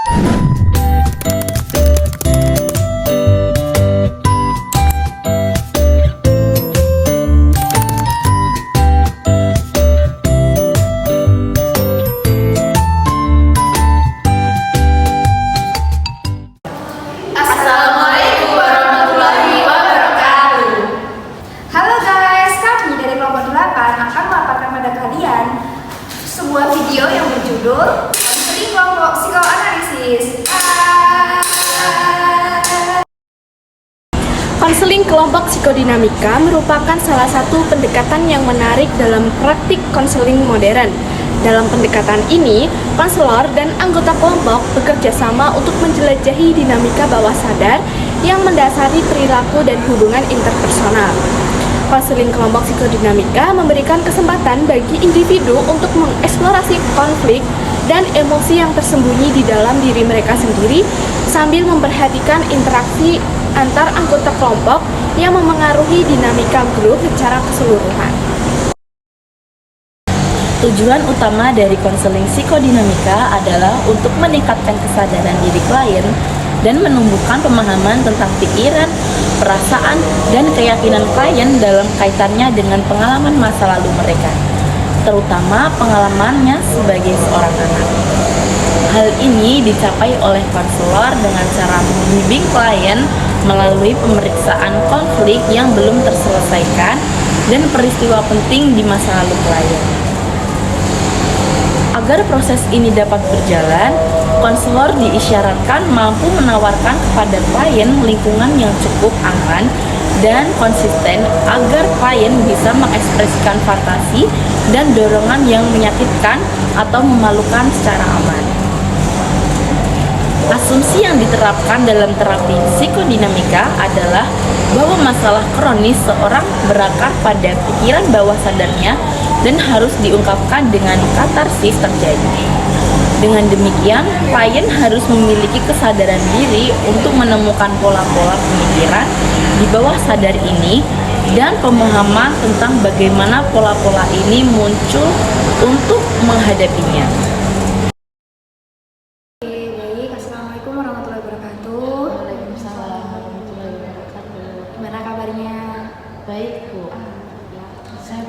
Assalamualaikum warahmatullahi wabarakatuh. Halo guys, kami dari kelompok 8 akan memaparkan pada kalian sebuah video yang berjudul Konseling Kelompok Psikoanalisis. Konseling kelompok psikodinamika merupakan salah satu pendekatan yang menarik dalam praktik konseling modern. Dalam pendekatan ini, konselor dan anggota kelompok bekerja sama untuk menjelajahi dinamika bawah sadar yang mendasari perilaku dan hubungan interpersonal. Konseling kelompok psikodinamika memberikan kesempatan bagi individu untuk mengeksplorasi konflik dan emosi yang tersembunyi di dalam diri mereka sendiri sambil memperhatikan interaksi antar anggota kelompok yang memengaruhi dinamika grup secara keseluruhan. Tujuan utama dari konseling psikodinamika adalah untuk meningkatkan kesadaran diri klien dan menumbuhkan pemahaman tentang pikiran, perasaan, dan keyakinan klien dalam kaitannya dengan pengalaman masa lalu mereka, terutama pengalamannya sebagai seorang anak. Hal ini dicapai oleh konselor dengan cara membimbing klien melalui pemeriksaan konflik yang belum terselesaikan dan peristiwa penting di masa lalu klien. Agar proses ini dapat berjalan, konselor diisyaratkan mampu menawarkan kepada klien lingkungan yang cukup aman dan konsisten agar klien bisa mengekspresikan fantasi dan dorongan yang menyakitkan atau memalukan secara aman. Asumsi yang diterapkan dalam terapi psikodinamika adalah bahwa masalah kronis seorang berakar pada pikiran bawah sadarnya dan harus diungkapkan dengan katarsis terjadi. Dengan demikian, klien harus memiliki kesadaran diri untuk menemukan pola-pola pemikiran di bawah sadar ini dan pemahaman tentang bagaimana pola-pola ini muncul untuk menghadapinya. Baik, Assalamualaikum warahmatullahi wabarakatuh. Waalaikumsalam warahmatullahi wabarakatuh. Gimana kabarnya? Baik, Bu. Saya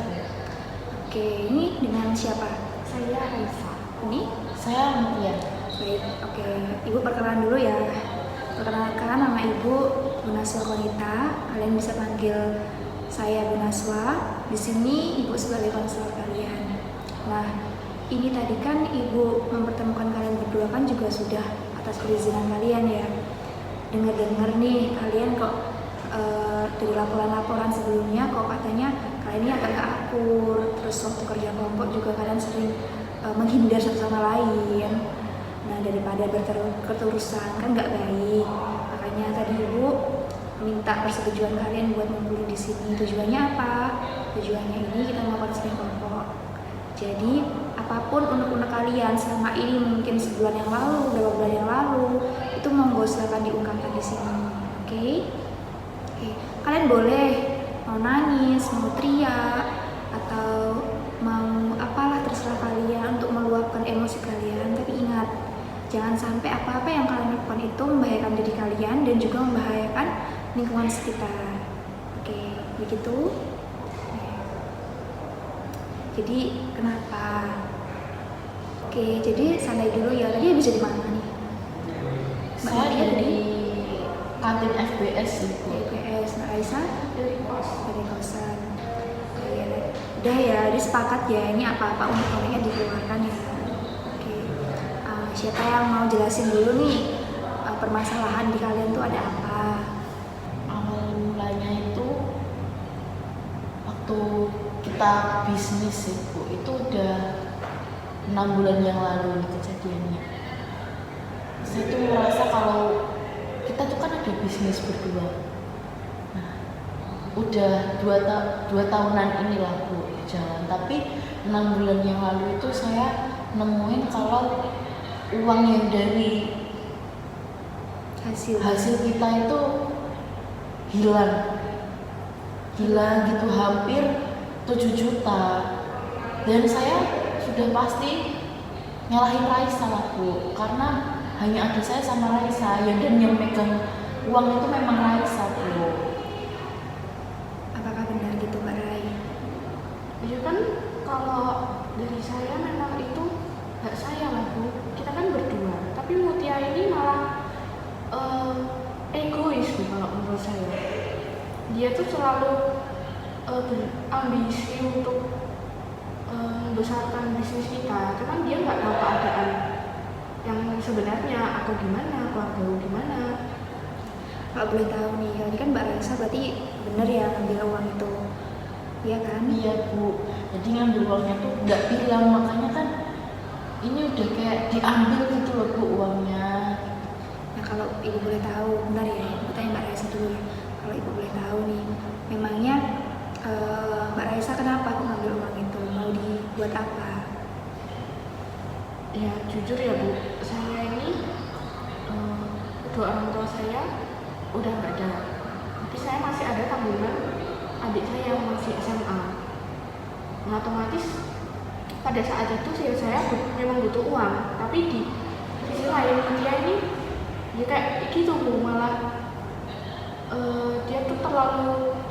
Oke, ini dengan siapa? Saya Aisyah. Ini? Saya Mutia. Baik, oke. Ibu perkenalan dulu ya. Perkenalkan, nama Ibu Bu Naswa Konita. Kalian bisa panggil saya Bu Naswa. Di sini Ibu sebagai konselor kalian. Nah, ini tadi kan Ibu mempertemukan kalian berdua kan juga sudah atas perizinan kalian ya. Dengar-dengar nih kalian kok dari laporan-laporan sebelumnya kok katanya kalian ini agak gak akur, terus waktu kerja kelompok juga kalian sering menghindar satu sama lain. Nah, daripada berketerusan kan gak baik. Makanya tadi Ibu minta persetujuan kalian buat ngumpulin di sini. Tujuannya apa? Tujuannya ini kita mau konseling kelompok. Jadi apapun unek-unek kalian selama ini mungkin sebulan yang lalu, beberapa bulan yang lalu, itu monggo silakan diungkapkan di sini. Oke? Oke. Kalian boleh mau nangis, mau teriak, atau mau apalah terserah kalian untuk meluapkan emosi kalian. Tapi ingat, jangan sampai apa-apa yang kalian lakukan itu membahayakan diri kalian dan juga membahayakan lingkungan sekitar. Oke, begitu. Jadi kenapa? Oke, jadi santai dulu ya. Tadi bisa di mana nih? Saya dari kantin FBS itu. FBS. Nah, Aisyah dari kosan. Oke, udah ya, disepakat ya. Ini apa-apa untuk mereka dikeluarkan ya. Oke. Siapa yang mau jelasin dulu nih permasalahan di kalian tuh ada apa? Awal mulanya itu waktu kita bisnis itu udah 6 bulan yang lalu nih kejadiannya. Saya tuh merasa kalau kita tuh kan ada bisnis berdua. Nah, udah 2 tahunan inilah Bu jalan. Tapi 6 bulan yang lalu itu saya nemuin kalau uang yang dari hasil kita itu hilang gitu, hampir 7 juta. Dan saya sudah pasti nyalahin Raisa lah Bu, karena hanya ada saya sama Raisa, ya, dan yang megang uang itu memang Raisa, Bu. Apakah benar gitu Mbak Rai? Ya kan kalau dari saya memang itu hak saya lah Bu, kita kan berdua. Tapi Mutia ini malah egois Bu kalau menurut saya. Dia tuh selalu berambisi untuk membesarkan bisnis kita, cuman dia nggak tahu keadaan yang sebenarnya aku gimana, keluarga gimana. Kalau boleh tahu nih, tadi kan Mbak Raisa berarti benar ya ngambil uang itu, iya kan? Iya, Bu. Jadi ngambil uangnya tuh nggak bilang, makanya kan ini udah kayak diambil gitu loh, Bu, uangnya. Nah kalau ibu boleh tahu, benar ya, ibu tanya Mbak Raisa dulu ya. Kalau ibu boleh tahu nih, memangnya Mbak Raisa kenapa kok ngambil uang itu? Mau dibuat apa? Ya jujur ya Bu, saya ini kedua orang tua saya udah nggak ada, tapi saya masih ada tanggungan adik saya yang masih SMA. Nah otomatis pada saat itu saya memang butuh uang, tapi di sisi lain dia ini ya kayak gitu Bu, malah dia tuh terlalu,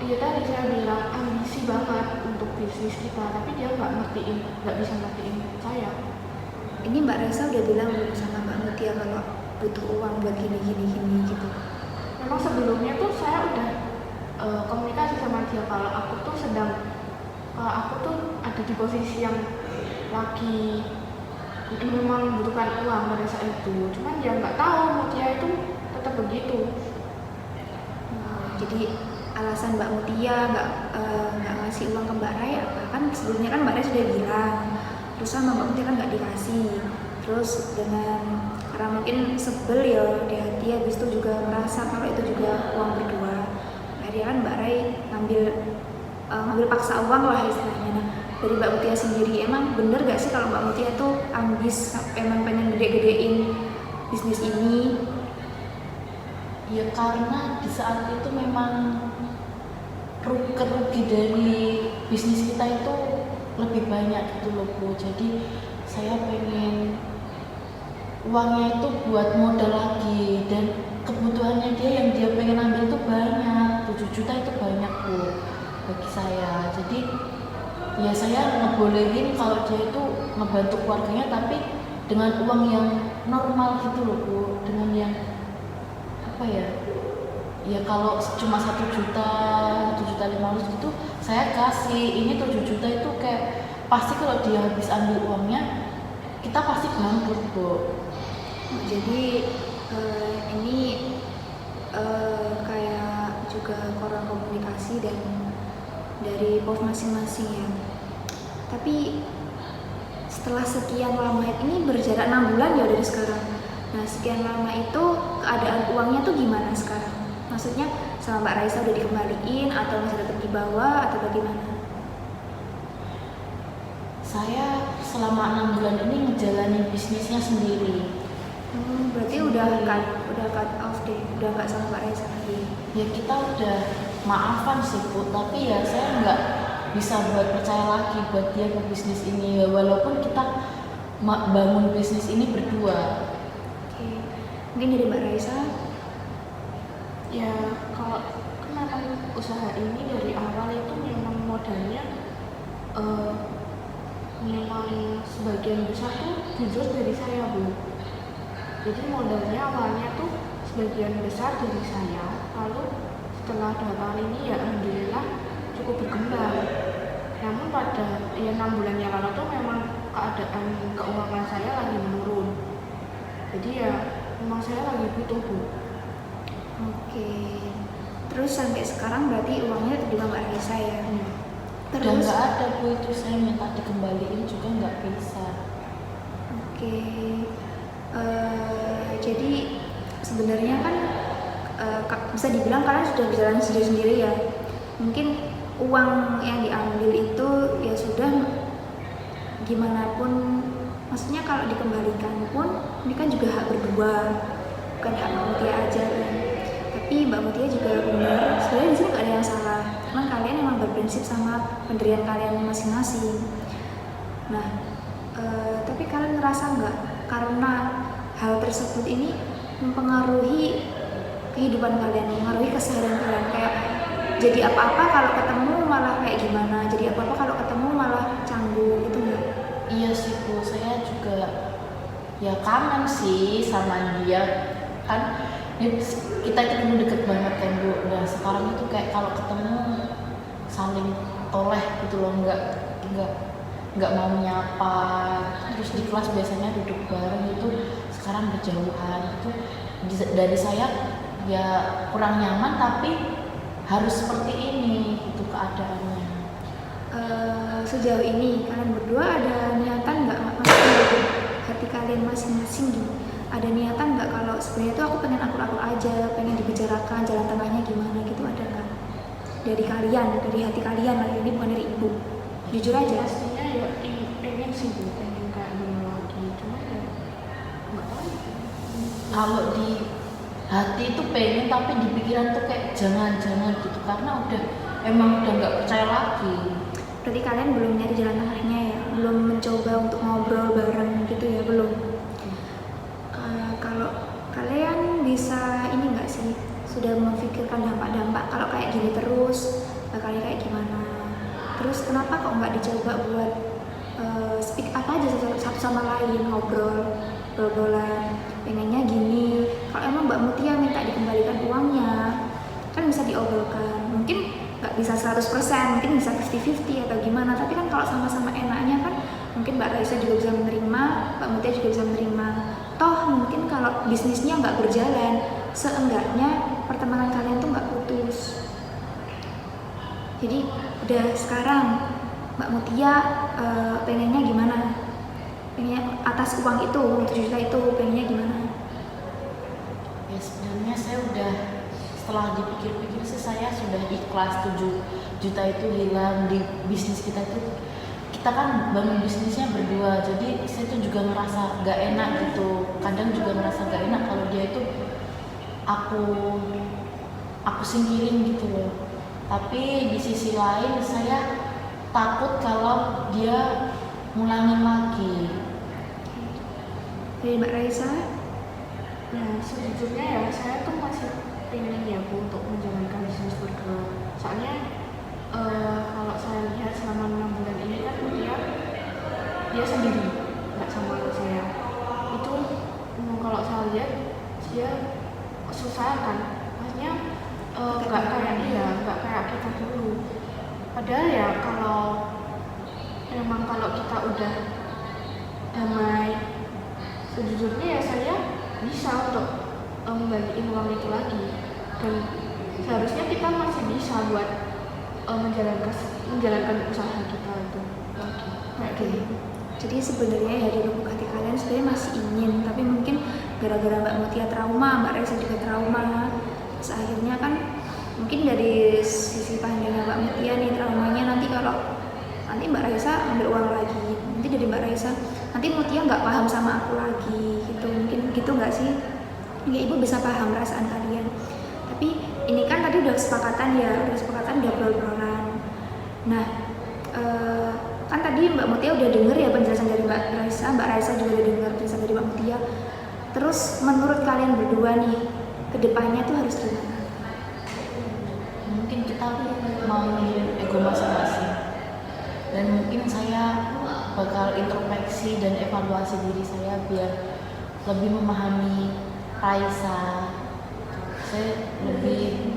ya tadi saya bilang ambisi banget untuk bisnis kita, tapi dia nggak bisa ngertiin saya. Ini Mbak Raisa udah bilang belum sama Mbak Mutia kalau butuh uang buat gini gitu. Memang sebelumnya tuh saya udah komunikasi sama dia kalau aku tuh ada di posisi yang lagi memang membutuhkan uang pada saat itu. Cuman dia nggak tahu Mutia itu tetap begitu. Jadi alasan Mbak Mutia nggak ngasih uang ke Mbak Rai apa? Kan sebelumnya kan Mbak Rai sudah bilang, terus sama Mbak Mutia kan nggak dikasih. Terus karena mungkin sebel ya di hati, habis itu juga merasa kalau itu juga uang berdua. Akhirnya kan Mbak Rai ngambil paksa uang lah istilahnya. Nah, dari Mbak Mutia sendiri, emang bener gak sih kalau Mbak Mutia tuh ambis, emang pengen gede-gedein bisnis ini? Ya karena di saat itu memang kerugi dari bisnis kita itu lebih banyak gitu loh, Bu. Jadi saya pengen uangnya itu buat modal lagi, dan kebutuhannya dia yang dia pengen ambil itu banyak. 7 juta itu banyak, Bu, bagi saya. Jadi ya saya ngebolehin kalau dia itu ngebantu keluarganya, tapi dengan uang yang normal gitu loh, Bu, dengan yang apa ya, ya kalau cuma 1 juta, 1,5 juta gitu saya kasih. Ini 7 juta itu kayak pasti kalau dia habis ambil uangnya kita pasti bangkrut, Bu. Jadi ini kayak juga kurang komunikasi dan dari pos masing-masing ya. Tapi setelah sekian lama ini berjarak 6 bulan ya dari sekarang. Nah sekian lama itu keadaan uangnya tuh gimana sekarang? Maksudnya sama Mbak Raisa udah dikembaliin atau masih tetap di bawah atau bagaimana? Saya selama 6 bulan ini ngejalanin bisnisnya sendiri. Berarti udah cut off deh, udah nggak sama Mbak Raisa lagi. Ya kita udah maafan sih, Bu, tapi ya saya nggak bisa buat percaya lagi buat dia ke bisnis ini ya, walaupun kita bangun bisnis ini berdua. Oke. Mungkin dari Mbak Raisa? Ya kalau kenapa usaha ini dari awal itu memang modalnya memang sebagian besar tuh jujur dari saya, Bu. Jadi modalnya awalnya tuh sebagian besar dari saya, lalu setelah 2 tahun ini ya alhamdulillah cukup berkembang. Namun pada 6 bulan yang lalu tuh memang keadaan keuangan saya lagi menurun. Jadi ya memang saya lagi butuh, Bu. Oke. Terus sampai sekarang berarti uangnya juga Mbak Raisa ya? Dan Terus? nggak ada, Bu, itu saya minta dikembaliin juga nggak bisa. Oke. Jadi sebenarnya kan bisa dibilang kalian sudah berjalan sendiri-sendiri ya. Mungkin uang yang diambil itu ya sudah, gimana pun, maksudnya kalau dikembalikan pun ini kan juga hak berdua, bukan hak Mbak Mutia aja kan. Tapi Mbak Mutia juga benar, sebenarnya di sini nggak ada yang salah. Cuman kalian emang berprinsip sama pendirian kalian masing-masing. Nah, tapi kalian ngerasa nggak karena hal tersebut ini mempengaruhi kehidupan kalian, mempengaruhi keseharian kalian. Kayak jadi apa-apa kalau ketemu malah kayak gimana, jadi apa-apa kalau ketemu malah canggung gitu nggak? Iya sih Bu, saya juga ya kangen sih sama dia kan. Kita itu dulu deket banget kan Bu. Nah sekarang itu kayak kalau ketemu saling toleh gitu loh, nggak mau nyapa. Terus di kelas biasanya duduk bareng itu, sekarang berjauhan. Itu dari saya ya kurang nyaman, tapi harus seperti ini itu keadaannya. Sejauh ini kalian berdua ada niatan nggak, maksudnya hati kalian masing-masing gitu, ada niatan nggak kalau sebenarnya tuh aku pengen akur-akur aja, pengen dibicarakan jalan tengahnya gimana gitu, ada nggak dari kalian, dari hati kalian lah, ini bukan dari ibu, jujur aja. Pastinya ya pengen sih Bu, pengen kayak dulu lagi, cuma ya nggak tahu. Kalau di hati itu pengen, tapi di pikiran tuh kayak jangan gitu, karena emang udah nggak percaya lagi. Berarti kalian belum nyari jalan tengahnya ya, belum mencoba untuk ngobrol bareng gitu ya, belum. Kalau kalian bisa ini nggak sih, sudah memikirkan dampak-dampak kalau kayak gini terus bakalnya kayak gimana? Terus kenapa kok nggak dicoba buat speak up aja satu sama lain, ngobrol-ngobrolan, pengennya gini. Kalau emang Mbak Mutia minta dikembalikan uangnya, kan bisa diobrolkan. Mungkin nggak bisa 100%, mungkin bisa 50-50 atau gimana. Tapi kan kalau sama-sama enaknya kan, mungkin Mbak Raisa juga bisa menerima, Mbak Mutia juga bisa menerima. Toh mungkin kalau bisnisnya nggak berjalan, seenggaknya pertemanan kalian tuh nggak putus. Jadi udah sekarang Mbak Mutia pengennya gimana? Pengennya atas uang itu, uang 7 juta itu pengennya gimana? Ya sebenarnya saya udah, setelah dipikir-pikir sih saya sudah ikhlas. 7 juta itu hilang di bisnis kita itu. Kita kan bangun bisnisnya berdua, jadi saya tuh juga ngerasa gak enak gitu. Kadang juga ngerasa gak enak kalau dia itu aku singkirin gitu loh. Tapi di sisi lain saya takut kalau dia ngulangin lagi. Dari Mbak Raisa? Ya sejujurnya ya saya tuh masih pengen ya Bu untuk menjalankan bisnis berdua. Soalnya kalau saya lihat selama 6 bulan ini kan dia sendiri, nggak sama saya. Itu kalau saya lihat dia susah kan, maksudnya nggak kayak kita dulu. Padahal ya kalau kita udah damai, sejujurnya ya saya bisa untuk membalikin uang itu lagi, dan seharusnya kita masih bisa buat menjalankan usaha kita itu lagi. Oke. Jadi sebenarnya ya di lubuk hati kalian sebenarnya masih ingin, tapi mungkin gara-gara Mbak Mutia trauma, Mbak Raisa juga trauma. Terus akhirnya kan mungkin dari sisi pandangnya Mbak Mutia nih, traumanya nanti kalau nanti Mbak Raisa ambil uang lagi, nanti dari Mbak Raisa nanti Mutia nggak paham sama aku lagi gitu, mungkin gitu nggak sih? Ya ibu bisa paham perasaan kalian. Tapi ini kan tadi udah kesepakatan ya, udah obrol-obrolan. Nah, kan tadi Mbak Mutia udah denger ya penjelasan dari Mbak Raisa juga udah denger penjelasan dari Mbak Mutia. Terus menurut kalian berdua nih, kedepannya tuh harus gimana? Mungkin kita mau ego masing-masing, dan mungkin saya bakal introspeksi dan evaluasi diri saya biar lebih memahami Raisa. Saya lebih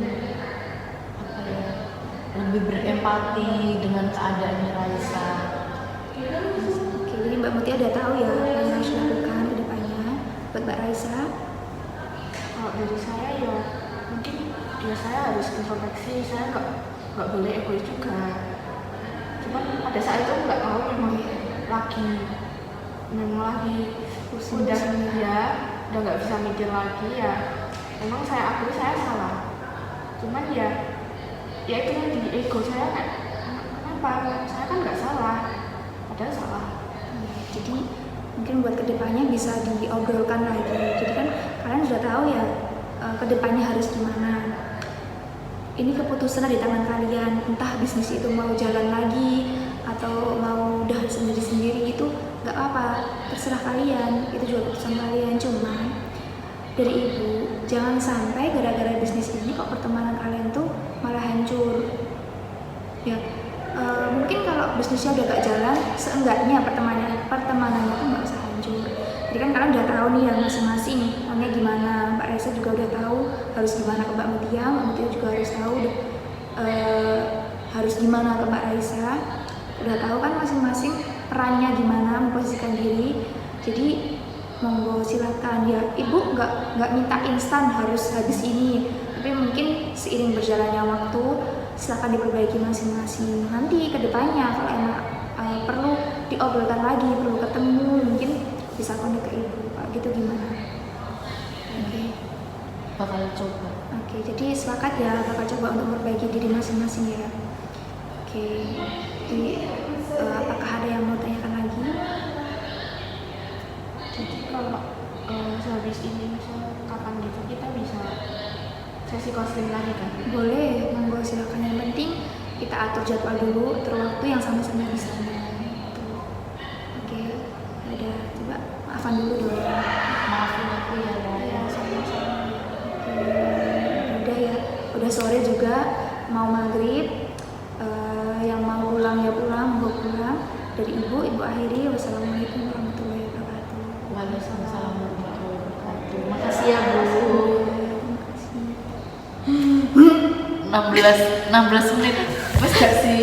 berempati dengan keadaannya Raisa. Oke, jadi Mbak Mutia udah tahu ya apa yang harus dilakukan ke depannya buat Mbak Raisa. Kalau dari saya ya mungkin saya harus introspeksi, saya nggak boleh egois juga. Cuman pada saat itu nggak tahu memang lagi udah ya udah nggak bisa mikir lagi ya. Memang saya akui saya salah. Cuman ya itu yang di ego saya kan, kenapa saya kan nggak salah, padahal salah. Jadi mungkin buat kedepannya bisa diobrolkan lagi. Jadi kan kalian sudah tahu ya kedepannya harus gimana. Ini keputusan di tangan kalian, entah bisnis itu mau jalan lagi atau mau udah sendiri-sendiri, itu nggak apa-apa, terserah kalian, itu juga keputusan kalian. Cuman dari ibu, jangan sampai gara-gara bisnis ini kok pertemanan kalian tuh malah hancur. Ya, mungkin kalau bisnisnya udah gak jalan, seenggaknya pertemanannya tuh nggak usah hancur. Jadi kan kalian udah tahu nih yang masing-masing maunya gimana. Mbak Raisa juga udah tahu harus gimana ke Mbak Mutia juga harus tahu harus gimana ke Mbak Raisa. Udah tahu kan masing-masing perannya gimana, memposisikan diri. Jadi monggo silakan ya, ibu nggak minta instan harus habis ini, tapi mungkin seiring berjalannya waktu silakan diperbaiki masing-masing. Nanti kedepannya kalau emang perlu diobrolkan lagi, perlu ketemu, mungkin bisa kontak ke ibu. Pak gitu gimana? Oke. Bakal coba. Oke, jadi sepakat ya, bakal coba untuk memperbaiki diri masing-masing ya. Oke. Jadi apakah ada yang mau tanyakan lagi? Jadi kalau sehabis ini misal kapan gitu kita bisa sesi konseling lagi kan? Boleh, monggo silakan. Yang penting kita atur jadwal dulu, atur waktu yang sama-sama di sana. Gitu. Oke, udah coba maafan dulu dong. Maafin aku ya, Ya, sama-sama. Oke, udah ya, udah sore juga, mau maghrib. Yang mau pulang ya pulang, mau pulang. Dari ibu akhiri. Wassalamualaikum warahmatullahi wabarakatuh. Waalaikumsalam warahmatullahi wabarakatuh. Makasih ya Bu. Terima kasih. 16 menit. Mas gak sih?